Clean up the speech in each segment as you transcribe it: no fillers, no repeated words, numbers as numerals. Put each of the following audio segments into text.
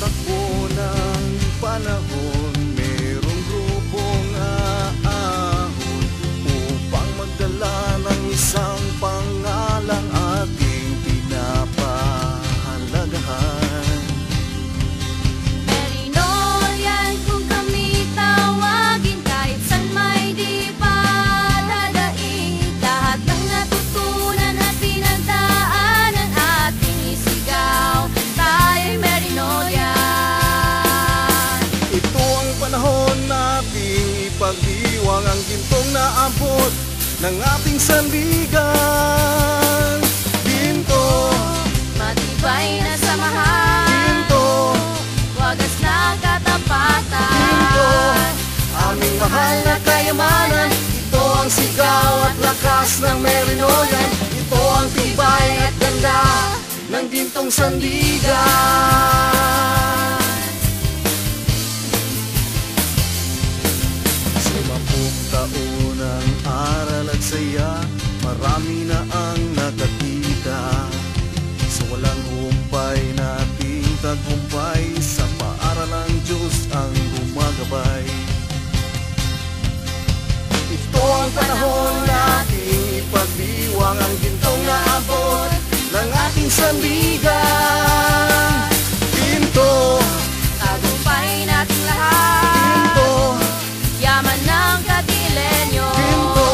takbo ng panahon, merong grupong aahon upang magdala ng isang pangalang ating pinapahalagahan. Merinolian kung kami tawagin, kahit saan may di pa dadaing. Lahat ng natutunan at pinagdaanan ating isigaw, tayo'y Merinolian. Ito ang panahon nating ipagdiwang ang gintong naabot ng ating sandigan. Ginto, Matibay na samahan, ginto, wagas na katapatan. ginto, aming mahal na kayamanan. Ito ang sigaw at lakas ng Merinolian. Ito ang tibay at ganda ng gintong sandigan. Sa 10 taon ng aral at saya, marami na ang nakakita. Sa walang humpay nating tagumpay, sa paaralang Diyos ang gumagabay. Ito ang panahon nating ipagdiwang ang gintong naabot ng ating sandigan. Ginto, Tagumpay nating lahat, ginto, yaman ng Katilenyo. ginto,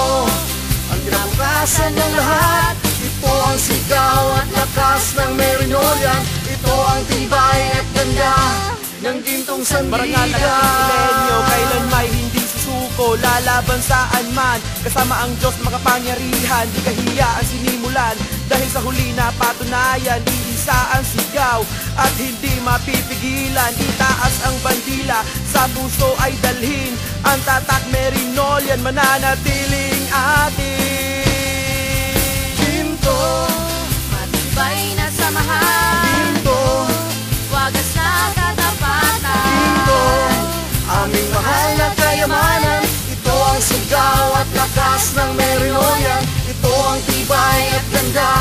ang kinabukasan ng lahat. Ito ang sigaw at lakas ng Merinolian. Ito ang tibay at ganda ng gintong Marangal na sandigan. Katilenyo, kailan may hindi susuko, lalaban saan man. Kasama ang Diyos makapangyarihan, di kahiya ang sinimulan. Dahil sa huli na patunayan, iisa ang sigaw at hindi mapipigilan. Itaas ang bandila, sa puso ay dalhin ang tatak Merinolian, mananatiling atin. Ginto, Matibay na samahan, ginto, wagas na katapatan. ginto, aming mahal na kayamanan. Ito ang sigaw at lakas ng Merinolian. Ito ang tibay at ganda.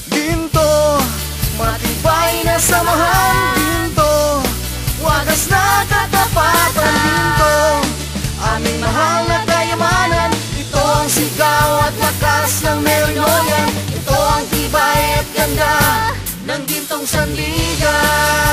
Ginto, matibay na samahan. Ginto, wagas na katapatan. Ginto, aming mahal na kayamanan. Ito ang sigaw at lakas ng Merinolian. Ito ang tibay at ganda ng gintong sandigan.